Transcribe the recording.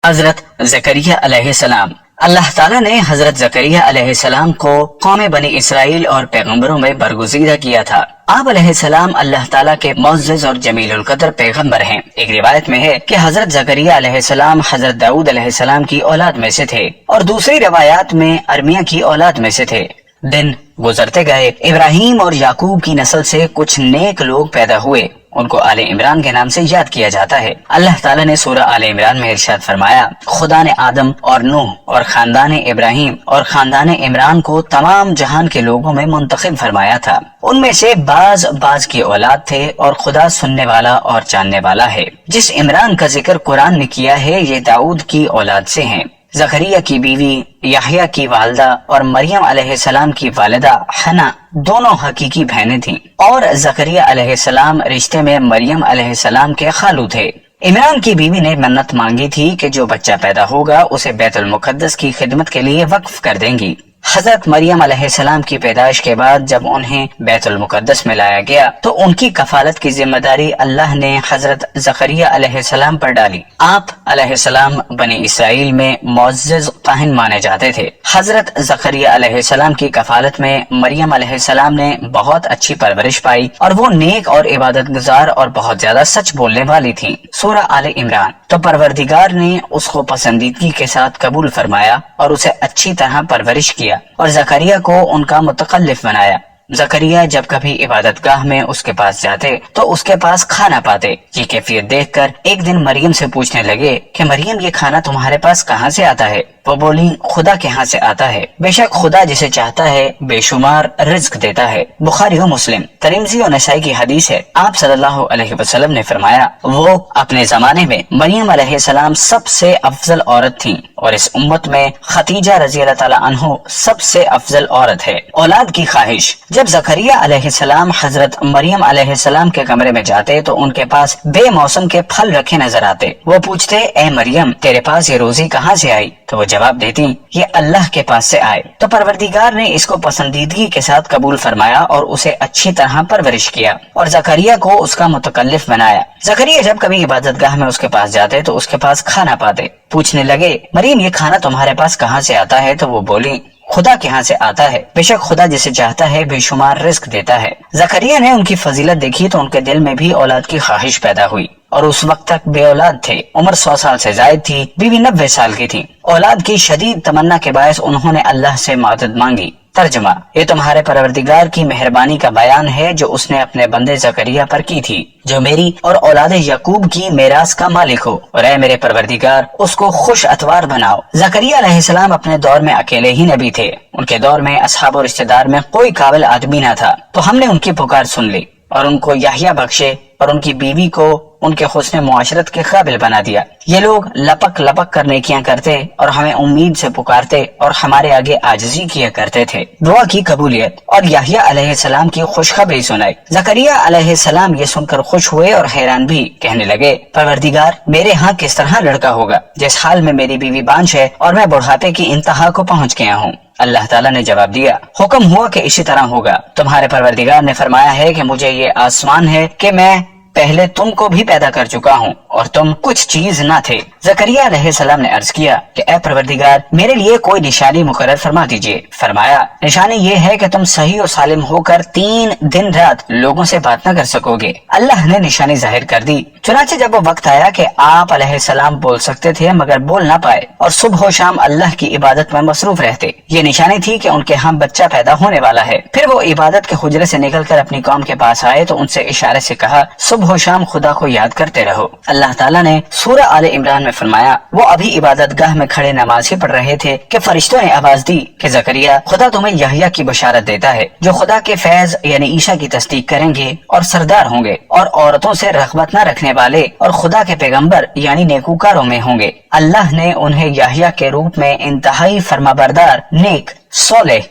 حضرت زکریا علیہ السلام۔ اللہ تعالیٰ نے حضرت زکریا علیہ السلام کو قوم بنی اسرائیل اور پیغمبروں میں برگزیدہ کیا تھا۔ آپ علیہ السلام اللہ تعالیٰ کے معزز اور جمیل القدر پیغمبر ہیں۔ ایک روایت میں ہے کہ حضرت زکریا علیہ السلام حضرت داؤد علیہ السلام کی اولاد میں سے تھے، اور دوسری روایات میں ارمیہ کی اولاد میں سے تھے۔ دن گزرتے گئے، ابراہیم اور یعقوب کی نسل سے کچھ نیک لوگ پیدا ہوئے، ان کو آل عمران کے نام سے یاد کیا جاتا ہے۔ اللہ تعالیٰ نے سورہ آل عمران میں ارشاد فرمایا، خدا نے آدم اور نوح اور خاندان ابراہیم اور خاندان عمران کو تمام جہان کے لوگوں میں منتخب فرمایا تھا۔ ان میں سے بعض کی اولاد تھے، اور خدا سننے والا اور جاننے والا ہے۔ جس عمران کا ذکر قرآن نے کیا ہے، یہ داؤد کی اولاد سے ہیں۔ زکریا کی بیوی یحییٰ کی والدہ اور مریم علیہ السلام کی والدہ حنا دونوں حقیقی بہنیں تھیں، اور زکریا علیہ السلام رشتے میں مریم علیہ السلام کے خالو تھے۔ عمران کی بیوی نے منت مانگی تھی کہ جو بچہ پیدا ہوگا اسے بیت المقدس کی خدمت کے لیے وقف کر دیں گی۔ حضرت مریم علیہ السلام کی پیدائش کے بعد جب انہیں بیت المقدس میں لایا گیا تو ان کی کفالت کی ذمہ داری اللہ نے حضرت زکریا علیہ السلام پر ڈالی۔ آپ علیہ السلام بنی اسرائیل میں معزز کاہن مانے جاتے تھے۔ حضرت زکریا علیہ السلام کی کفالت میں مریم علیہ السلام نے بہت اچھی پرورش پائی، اور وہ نیک اور عبادت گزار اور بہت زیادہ سچ بولنے والی تھیں۔ سورہ آل عمران۔ تو پروردگار نے اس کو پسندیدگی کے ساتھ قبول فرمایا اور اسے اچھی طرح پرورش کیا، اور زکریا کو ان کا متکلف بنایا۔ زکریا جب کبھی عبادت گاہ میں اس کے پاس جاتے تو اس کے پاس کھانا پاتے۔ یہ کیفیت دیکھ کر ایک دن مریم سے پوچھنے لگے کہ مریم، یہ کھانا تمہارے پاس کہاں سے آتا ہے؟ وہ بولی، خدا کے ہاں سے آتا ہے، بے شک خدا جسے چاہتا ہے بے شمار رزق دیتا ہے۔ بخاری و مسلم، ترمذی و نسائی کی حدیث ہے۔ آپ صلی اللہ علیہ وسلم نے فرمایا، وہ اپنے زمانے میں مریم علیہ السلام سب سے افضل عورت تھیں، اور اس امت میں خدیجہ رضی اللہ تعالی عنہ سب سے افضل عورت ہے۔ اولاد کی خواہش۔ جب زکریا علیہ السلام حضرت مریم علیہ السلام کے کمرے میں جاتے تو ان کے پاس بے موسم کے پھل رکھے نظر آتے۔ وہ پوچھتے، اے مریم، تیرے پاس یہ روزی کہاں سے آئی؟ تو وہ جواب دیتی، یہ اللہ کے پاس سے آئے۔ تو پروردگار نے اس کو پسندیدگی کے ساتھ قبول فرمایا اور اسے اچھی طرح پرورش کیا، اور زکریا کو اس کا متکلف بنایا۔ زکریا جب کبھی عبادت گاہ میں اس کے پاس جاتے تو اس کے پاس کھانا پاتے۔ پوچھنے لگے، مریم، یہ کھانا تمہارے پاس کہاں سے آتا ہے؟ تو وہ بولی، خدا کے ہاں سے آتا ہے، بے شک خدا جسے چاہتا ہے بے شمار رزق دیتا ہے۔ زکریا نے ان کی فضیلت دیکھی تو ان کے دل میں بھی اولاد کی خواہش پیدا ہوئی، اور اس وقت تک بے اولاد تھے۔ عمر 100 سال سے زائد تھی، بیوی 90 سال کی تھی۔ اولاد کی شدید تمنا کے باعث انہوں نے اللہ سے مدد مانگی۔ ترجمہ، یہ تمہارے پروردگار کی مہربانی کا بیان ہے جو اس نے اپنے بندے زکریا پر کی تھی، جو میری اور اولاد یعقوب کی میراث کا مالک ہو، اور اے میرے پروردگار اس کو خوش اتوار بناؤ۔ زکریا علیہ السلام اپنے دور میں اکیلے ہی نبی تھے۔ ان کے دور میں اصحاب و رشتہ دار میں کوئی قابل آدمی نہ تھا، تو ہم نے ان کی پکار سن لی اور ان کو یحییٰ بخشے، اور ان کی بیوی کو ان کے حسن معاشرت کے قابل بنا دیا۔ یہ لوگ لپک لپک کر نیکیاں کرتے اور ہمیں امید سے پکارتے اور ہمارے آگے عاجزی کیا کرتے تھے۔ دعا کی قبولیت اور یحییٰ علیہ السلام کی خوشخبری سنائی۔ زکریا علیہ السلام یہ سن کر خوش ہوئے اور حیران بھی، کہنے لگے، پروردگار، میرے ہاں کس طرح لڑکا ہوگا جس حال میں میری بیوی بانجھ ہے اور میں بڑھاپے کی انتہا کو پہنچ گیا ہوں؟ اللہ تعالیٰ نے جواب دیا، حکم ہوا کہ اسی طرح ہوگا۔ تمہارے پروردگار نے فرمایا ہے کہ مجھے یہ آسمان ہے کہ میں پہلے تم کو بھی پیدا کر چکا ہوں اور تم کچھ چیز نہ تھے۔ زکریا علیہ السلام نے عرض کیا کہ اے پروردگار، میرے لیے کوئی نشانی مقرر فرما دیجئے۔ فرمایا، نشانی یہ ہے کہ تم صحیح و سالم ہو کر 3 دن رات لوگوں سے بات نہ کر سکو گے۔ اللہ نے نشانی ظاہر کر دی۔ چنانچہ جب وہ وقت آیا کہ آپ علیہ السلام بول سکتے تھے مگر بول نہ پائے، اور صبح و شام اللہ کی عبادت میں مصروف رہتے، یہ نشانی تھی کہ ان کے ہاں بچہ پیدا ہونے والا ہے۔ پھر وہ عبادت کے حجرے سے نکل کر اپنی قوم کے پاس آئے تو ان سے اشارے سے کہا، صبح و شام خدا کو یاد کرتے رہو۔ اللہ تعالیٰ نے سورہ آل عمران میں فرمایا، وہ ابھی عبادت گاہ میں کھڑے نماز ہی پڑھ رہے تھے کہ فرشتوں نے آواز دی کہ زکریا، خدا تمہیں یحییٰ کی بشارت دیتا ہے، جو خدا کے فیض یعنی عیسیٰ کی تصدیق کریں گے اور سردار ہوں گے، اور عورتوں سے رغبت نہ رکھنے والے اور خدا کے پیغمبر یعنی نیکوکاروں میں ہوں گے۔ اللہ نے انہیں یحییٰ کے روپ میں انتہائی فرمانبردار، نیک، صالح،